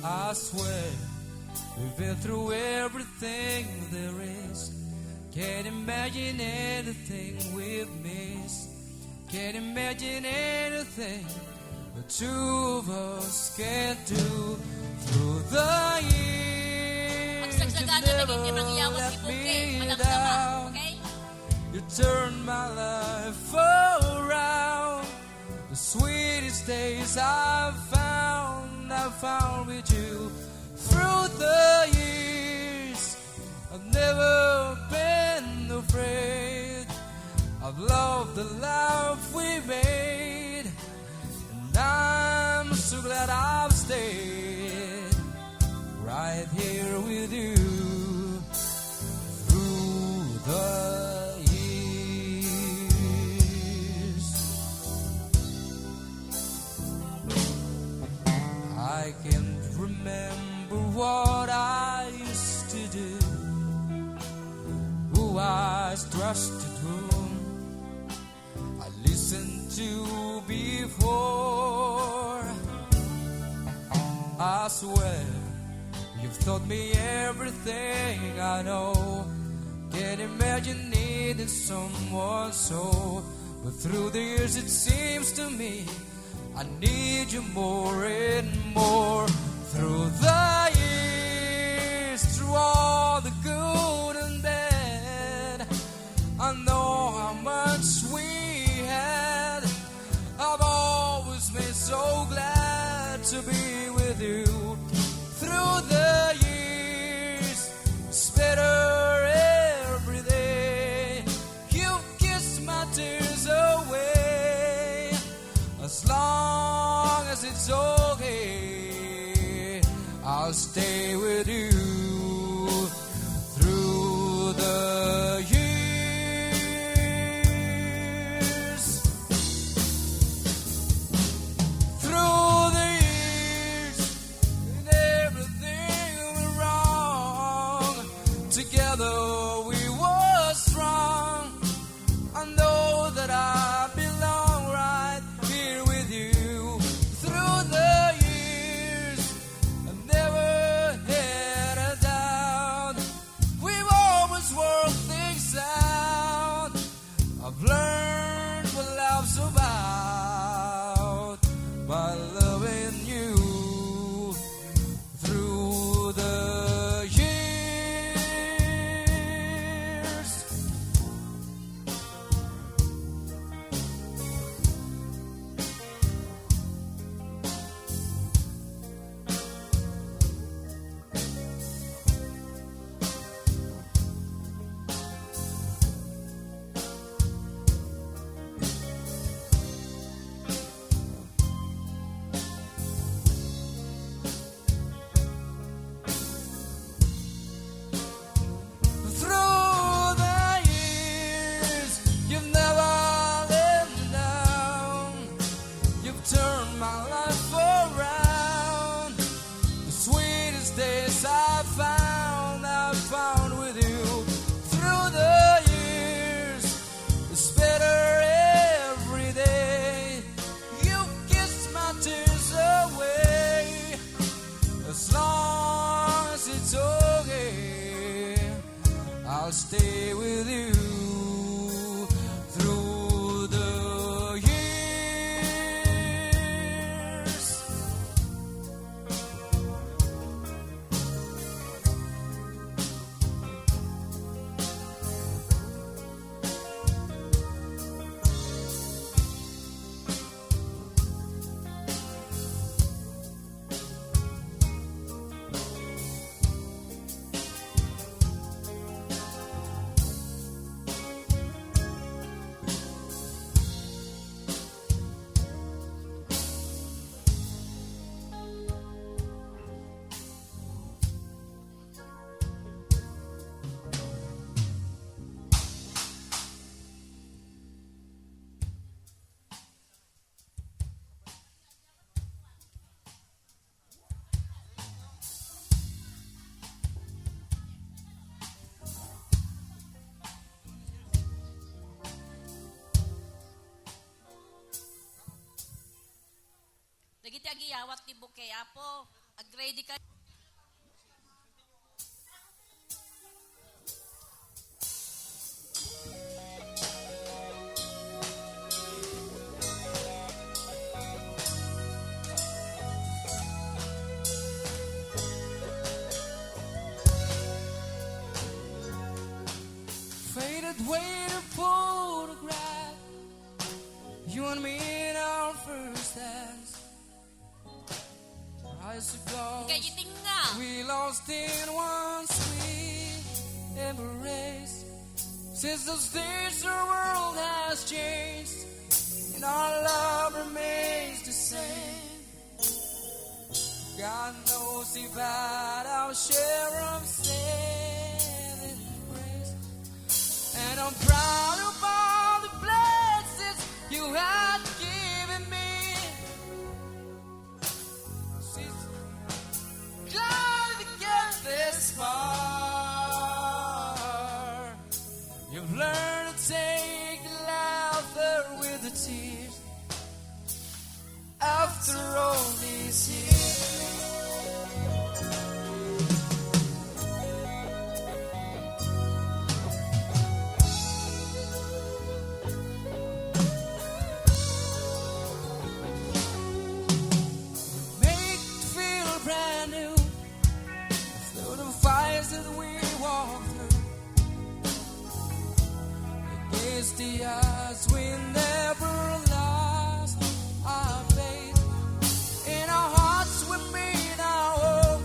I swear we've been through everything there is. Can't imagine anything we've missed. Can't imagine anything the two of us can't do through the years. You never let me down. You turned my life around. The sweetest days I've found with you through the years. I've never been afraid. I've loved the life we made, and I'm so glad I've stayed right here with you through the years. I can't remember what I used to do, who I trusted, whom I listened to before. I swear you've taught me everything I know. Can't imagine needing someone so, but through the years it seems to me I need you more and more. Through the years, through all the good and bad, I know how much we had. I've always been so glad to be with you. Through the years, it's better every day. You've kissed my tears away. As long as it's okay, I'll stay with you through the years. Through the years, and everything went wrong. Together we were strong. I know that I belong right here with you. Through the years, I never had a doubt. We've always worked things out. I've learned what love's about by loving you through the years. Through the years, you've never let me down. You've turned my life around. The sweetest days I've found with you. Through the years, it's better every day. You've kissed my tears away. As long as it's okay, I'll stay with you through the years. Dagiti agiyawat ti Bukay Apo. Ag-ready ka. Faded way to photograph you and me in our first dance. I suppose Kayiting nga. we lost in one sweet embrace. Since those days the world has changed and our love remains the same. God knows we've had our share of sin and grace, and I'm proud of all the blessings you have given me. Since glad to get this far, you've learned to take the laughter with the tears. After all these years, make it feel brand new through the fires that we walk through. Against the odds, we never lost our faith. In our hearts we made our hope,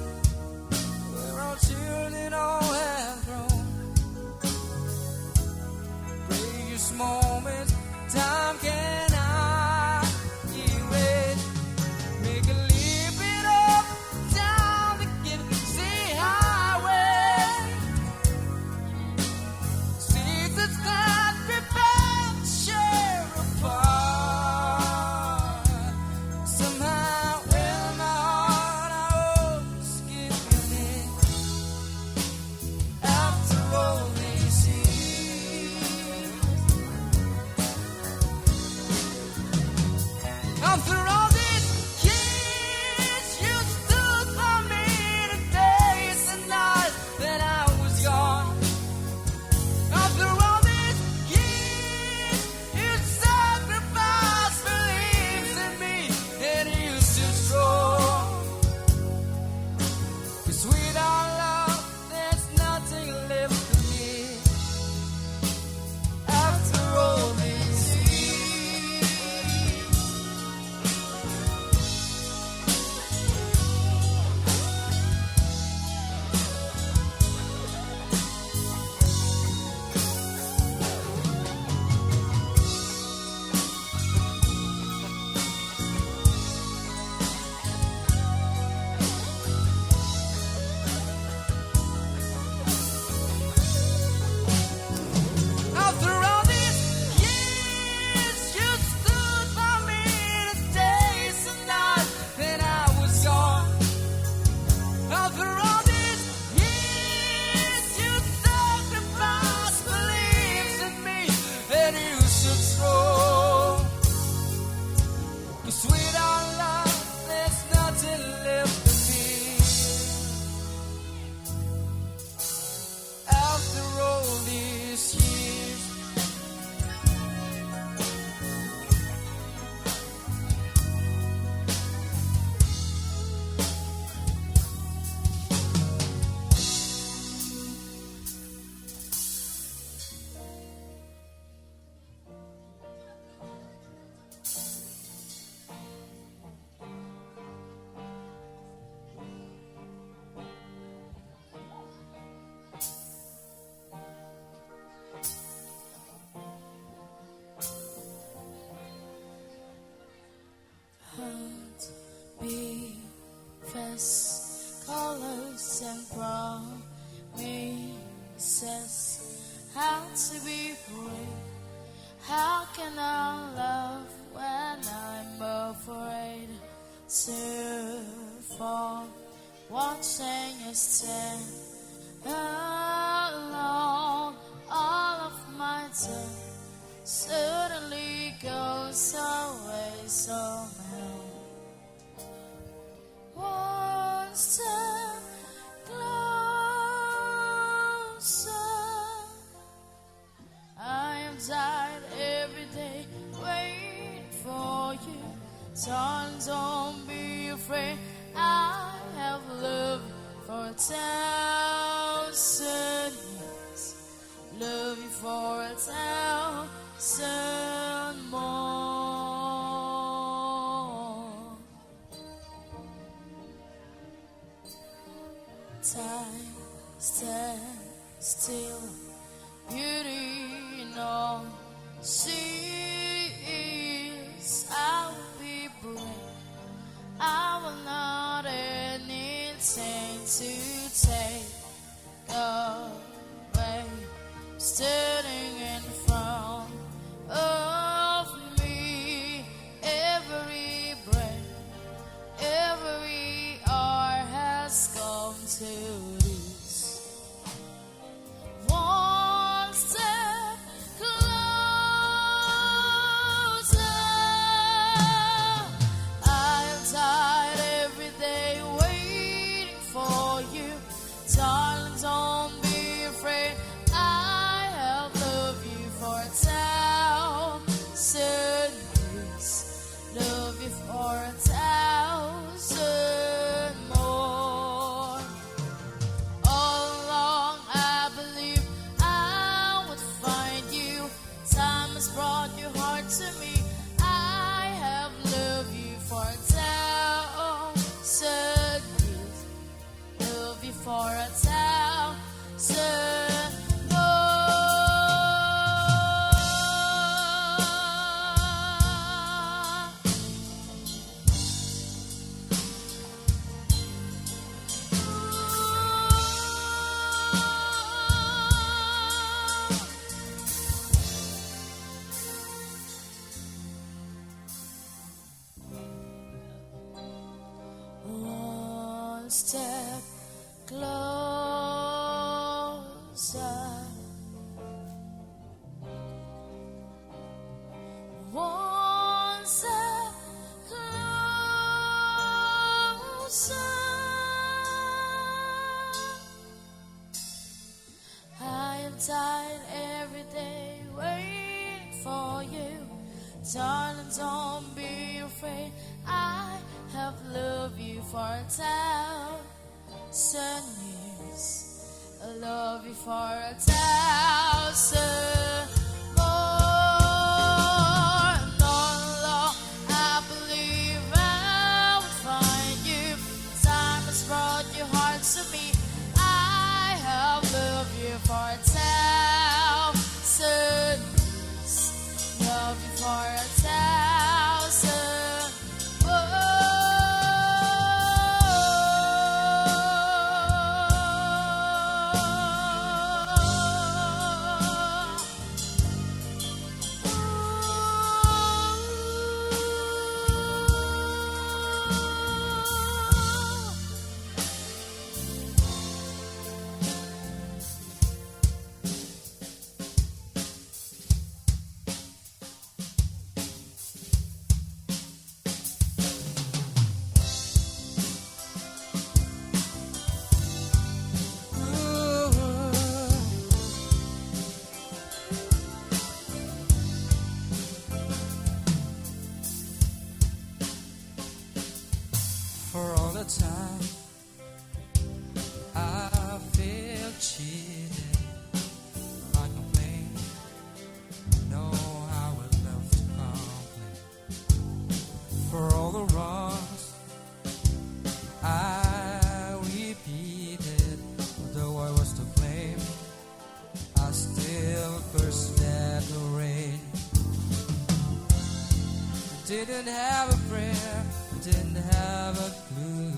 where our children all have grown. Precious moments, time cannot erase. Make a leap it up, down the Dixie Highway. Secrets that we both share apart. Somehow in my heart I always give you it. After all these years, after all these years, you stood by me the days and nights that I was gone. After all these years, you sacrificed beliefs in me, and you stood strong. 'Cause without love, there's nothing left for me. After all these years, after all these years, you stood by me the days and nights that I was gone. After all these years, you sacrificed beliefs in me, and you stood strong. 'Cause without love, there's nothing left for me. After all these years, Heart beats, colors and promises. How to be free? How can I love when I'm afraid to fall? Watching you stand alone, all of my time suddenly goes away somehow. One step closer. I am tired every day waiting for you. Darling, don't be afraid. I have loved you for 1,000 years. Love you for 1,000 more. Time stands still, beauty in all seas. I will be brave. I will not anything to take away. Standing in front of me, every breath, every hour has come to this. One step closer. I am tired every day waiting for you. Darling, don't be afraid. I have loved you for 1,000 years. Love you for 1,000 more. All along I believed I would find you. Time has brought your heart to me. I have loved you for 1,000 years. Love you for 1,000 more. One step closer. One step closer. I am tired every day waiting for you. Darling, don't be afraid. I have loved you for 1,000 years. I love you for 1,000 more. And all along I believe I would find you. Time has brought your heart to me. I have loved you for 1,000 years. Love you for 1,000 more. For all the time I feel cheated, I complain, know I would love to complain. For all the wrongs I repeated, though I was to blame, I still cursed at the rain. Didn't have a prayer, didn't have a clue.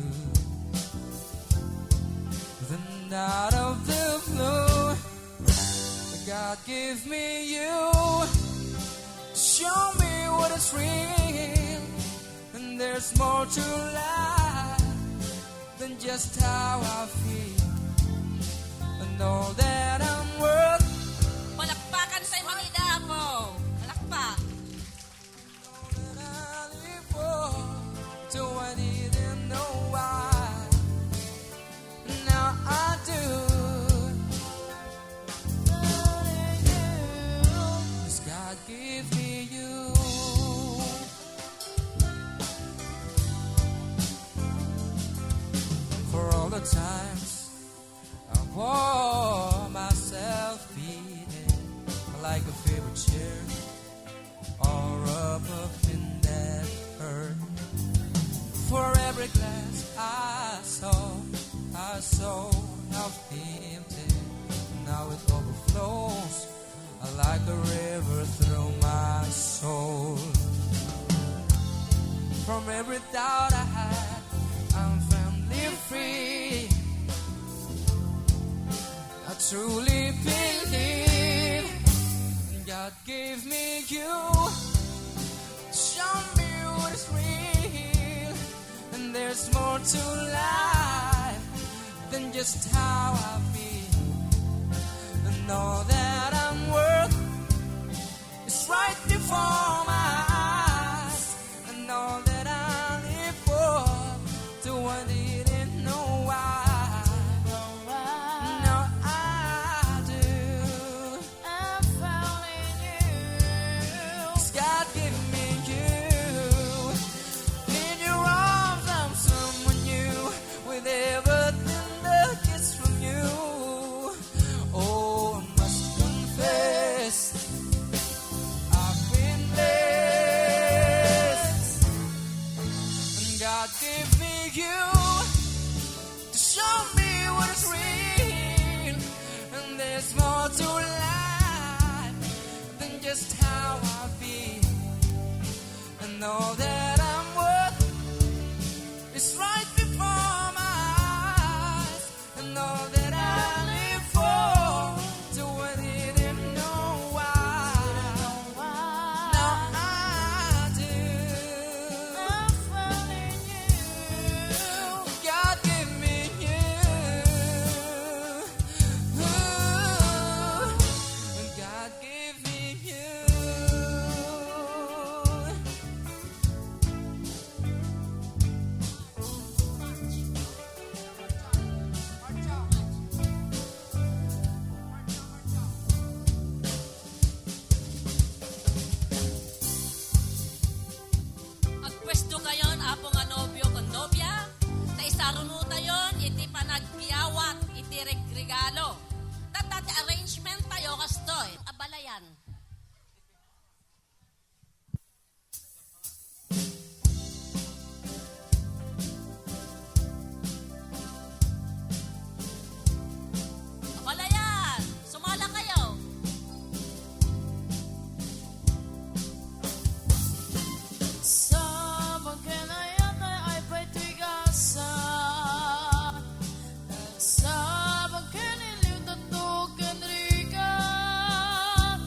Then out of the blue, God gave me you. Show me what is real, and there's more to life than just how I feel. I know that I'm worth. Palakpakan sa Manila mo. Palakpak. So I didn't know why the times I wore myself beating like a favorite chair, or up in that hurt. For every glass I saw half empty. Now it overflows like a river through my soul. From every doubt I had, I'm finally free. I truly believe God gave me you, show me what is real, and there's more to life than just how I feel. And all that I'm worth is right before my eyes, and all that I live for, do I didn't know why. Now I do. I found in you. 'Cause God gave me you. In your arms I'm someone new, with everything that gets from you. Oh, I must confess, I've been blessed. And God gave me you to show me what is real, and there's more to life than just how I feel. And all that I'm worth is right before my eyes, and all that I live for, do I didn't know why. Now I do. I found in you. God gave me you. Ooh, God gave me you. Agpwesto kayon, apo nga nobyo kon nobya, ta isarunuta yon, iti panagpiyawat, iti regalo. Tatati arrangement tayo kastoy, abalayan. Abalayan, sumala kayo. Sa pagkanayatay ay patigasan, sa pagkaniliw tatugan rigan,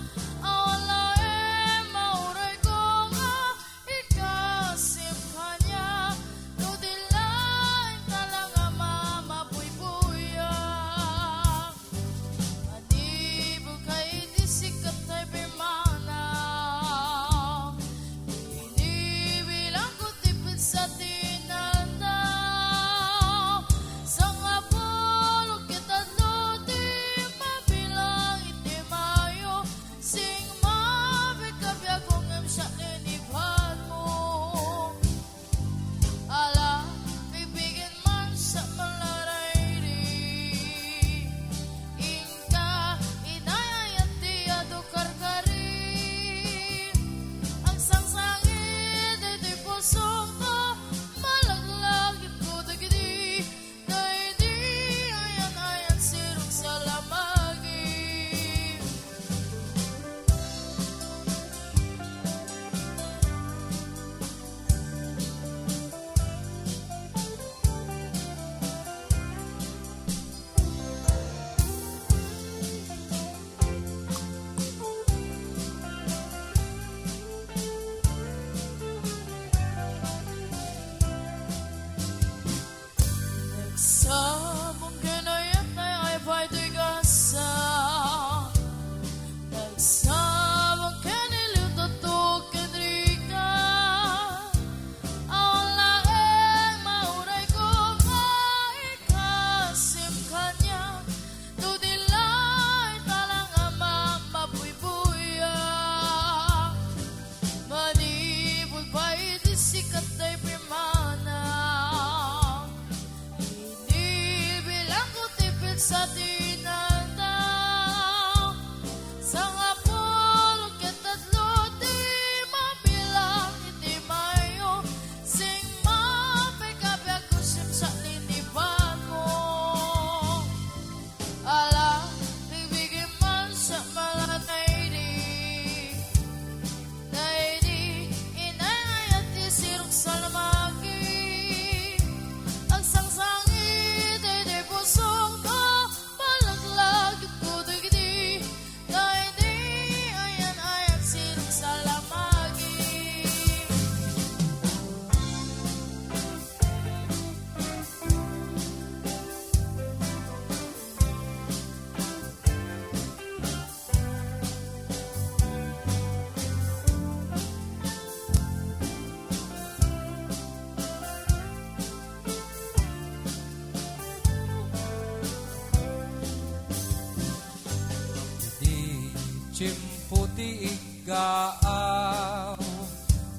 igaaw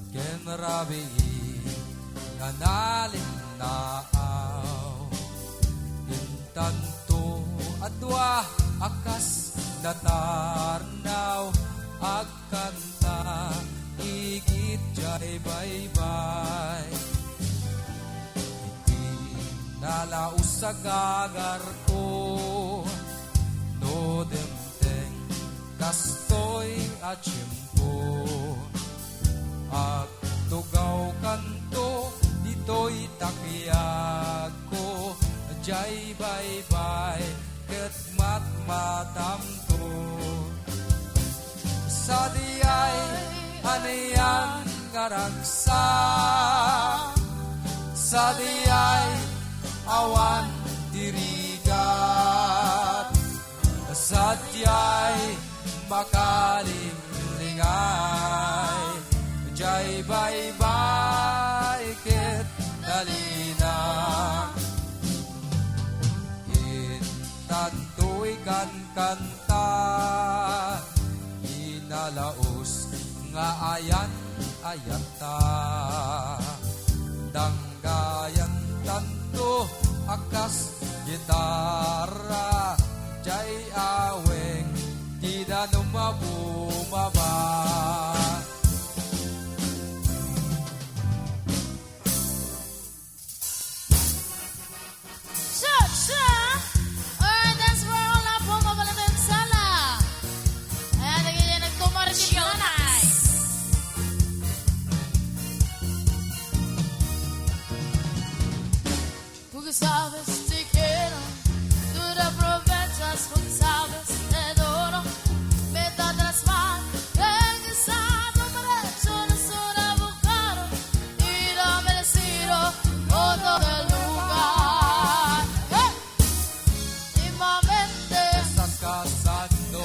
ken rabi nga nalinaaw intanto adwa akas datarnaw agkanta igit jay baybay iti nalaus sa gagar ko no demteng kastoy at tiyempo at tugaw kanto dito'y takyag ko jay baybay ket matmatamto sa diyay anayan ngaragsa sa diyay awan dirigat sa diyay makalingay jay baybay ket dalina intanto'y kanta inalaos nga ayan ayata danggayan tanto akas gitara jay aweng tida numabumaba Porque sabes te quiero, tú te aprovechas porque sabes te adoro. Me da tras mal, regresando derecho no sono buscado y lo merecido todo el lugar. Mismamente estás casando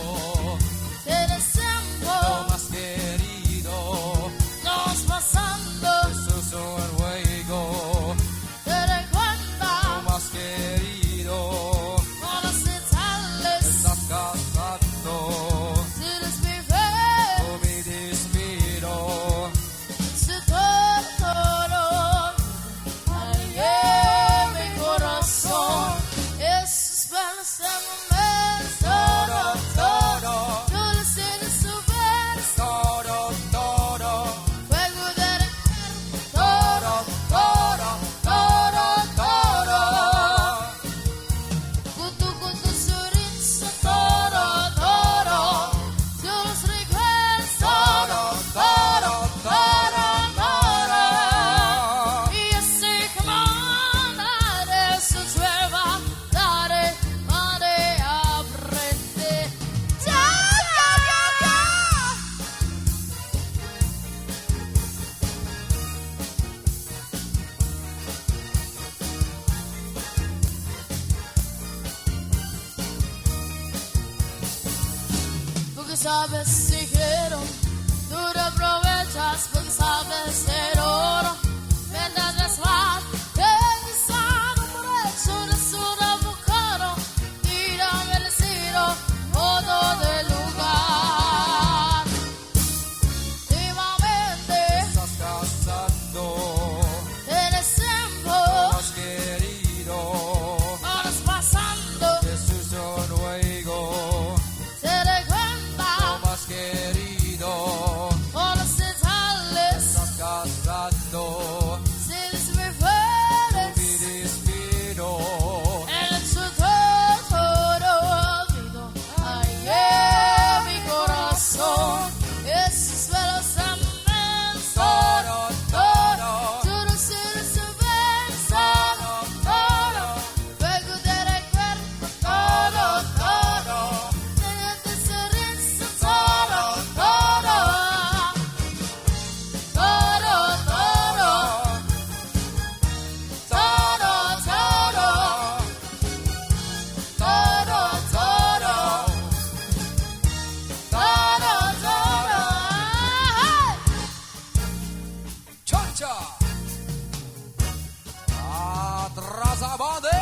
tienes tiempo, lo más querido nos pasando, Jesús el juego te recuerda lo más querido con los detalles. estás casando Tienes mi fe, no me despido su todo, ay, mi corazón, esos belos de momento, todo tú lo tienes su verso, todo fuego de todo Kutu sorriso, todo, tú los recuerdas, y así como de su nueva, dare, mare, aprende. Ya. Porque sabes si quiero, tú te aprovechas porque sabes el oro. Mientras las vas, pensando por eso de su buscado y lo merecido todo del lugar. Últimamente estás casando tienes tiempo, más querido horas pasando, Jesús el juego te recuerda lo más querido con los detalles. estás casando Tienes mi fuerza, me despido en su todo olvido. Ay, mi corazón, esos belos amores, todo tú no tienes su verso, todo, fuego de recuerdo, todo, tienes sonrisa, todo, Chancha atrás a bande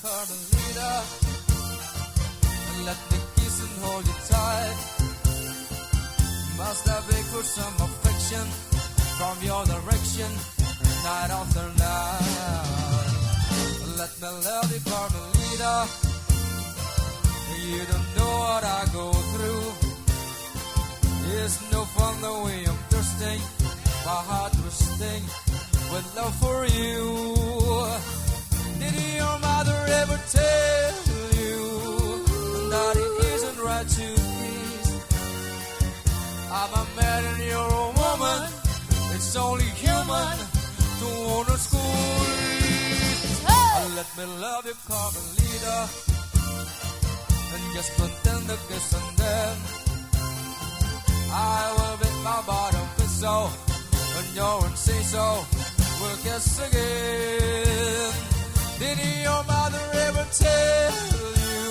Carmelita, and let me kiss and hold you tight. Must I beg for some affection from your direction, night after night? Let me love you, Carmelita. You don't know what I go through. It's no fun the way I'm thirsting, my heart twisting with love for you. Did your mother ever tell you that it isn't right to kiss? I'm a man and you're a woman. It's only human to wanna squeeze. Let me love you, Carmelita, and just pretend to kiss and then I will bet my bottom pistol when you're and say so. We'll kiss again. Did your mother ever tell you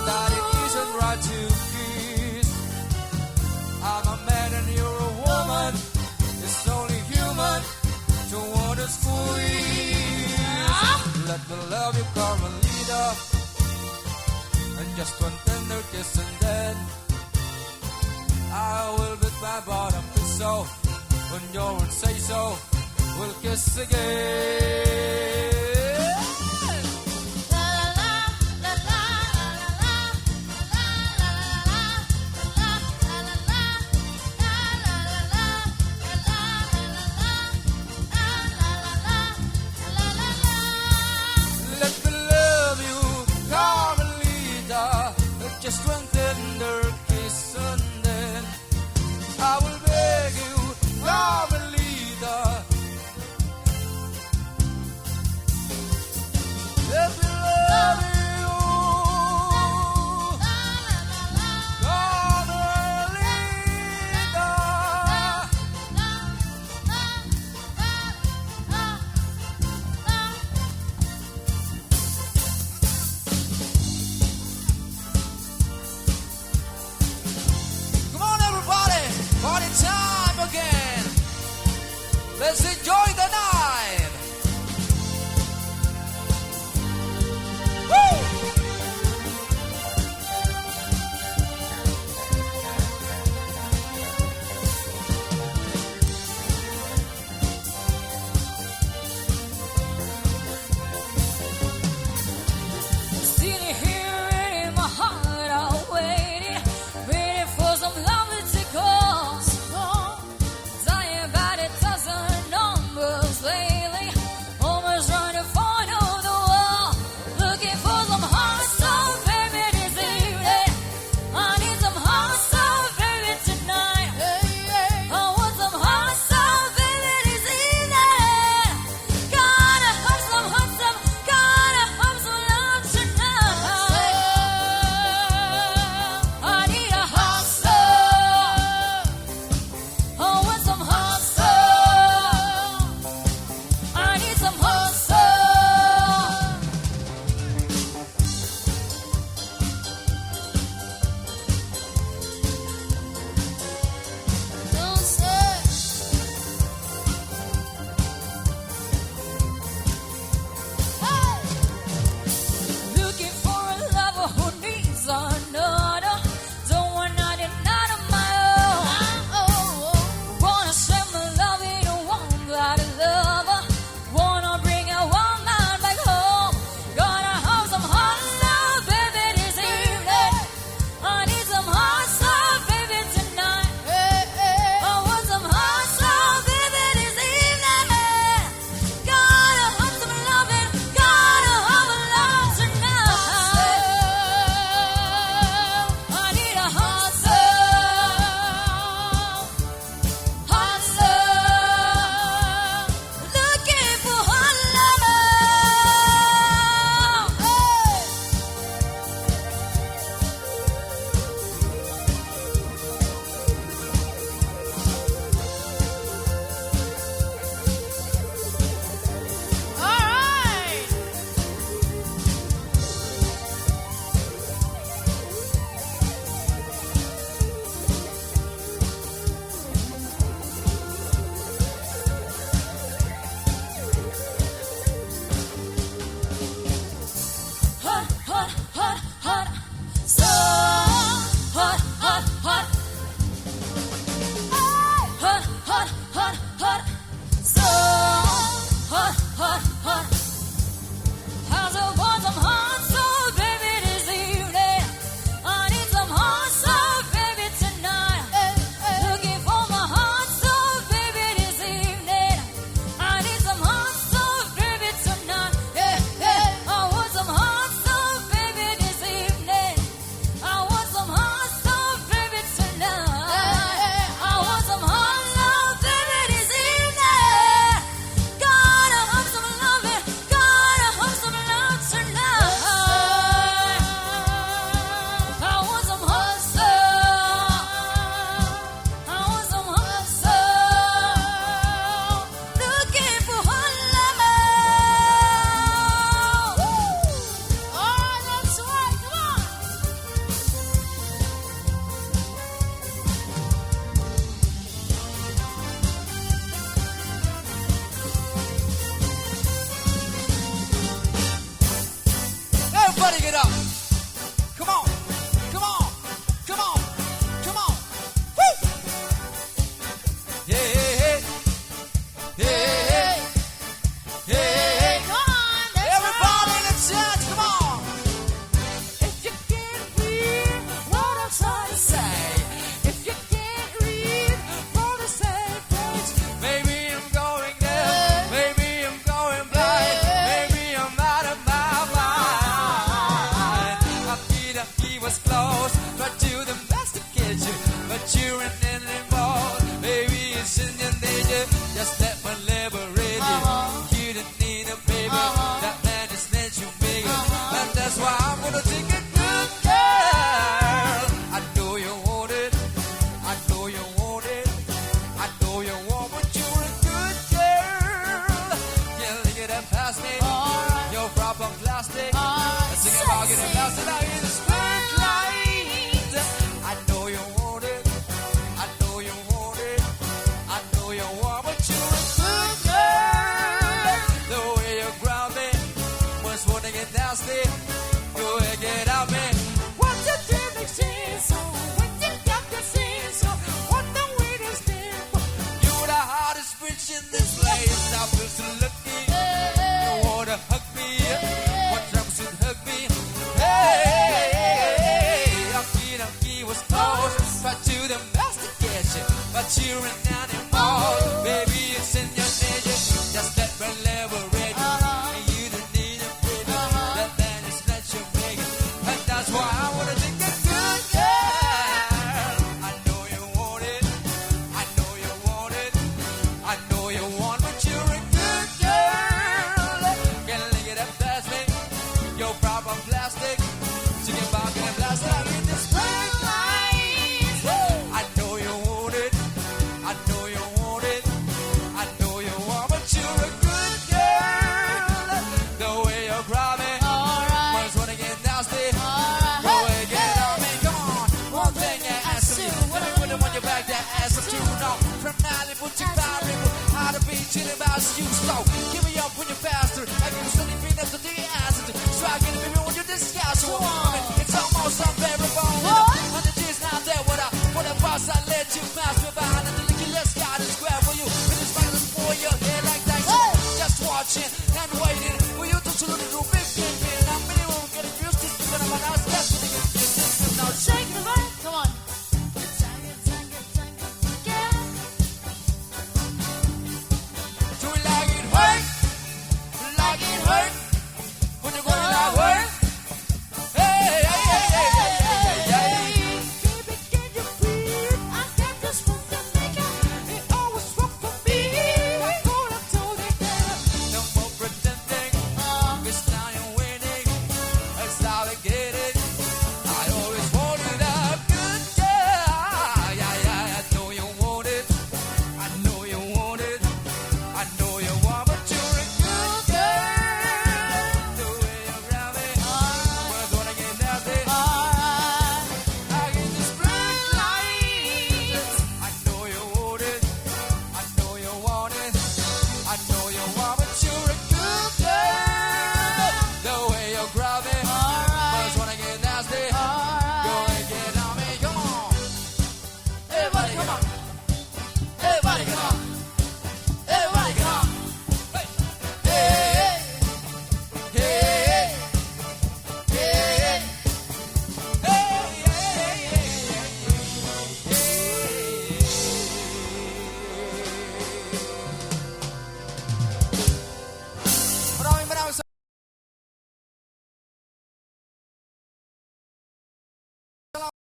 that it isn't right to kiss? I'm a man and you're a woman. It's only human to want to squeeze. Let me love you, Carmelita, and just one tender kiss and then I will bet my bottom pistol when you're and say so. We'll kiss again. Let me love you, Carmelita, just one tender kiss and then I will beg you, Carmelita, get it blasted out in the spotlight. I know you want it. I know you want it. I know you want, but you're a good girl. The way you grab me, must wanna get nasty. Go ahead, get out me. What the difference is? So what you got to say? So what the weight is there? You're the hottest bitch in this place. I feel so lucky. You wanna hug me? What time should hug me? Hey, Aki was close, but to the mastication. But you're an animal, baby. It's in your nature. Just let me liberate you. And you don't need a baby. That man is not your baby, and that's why I wanna take a good girl. I know you want it. I know you want it. I know you want, but you're a good girl. Can't lick it up, that's me. Your problem plastic. Chicken back and blast out in the spotlight. I know you want it. I know you want it. I know you want, but you're a good girl. The way you grab me, Alright. must wanna get nasty. Go Alright. ahead, get on me, come on. One thing that ass to you. When I put it on your back, that ass to you. No, from Malibu to Paris, how to be chilling about you. So, give me up when you're faster. I give you something free that's to the ass. So I get it, baby, when you discuss. So it's almost unbearable. What? 100 years now, there, what a boss, I let you pass me by.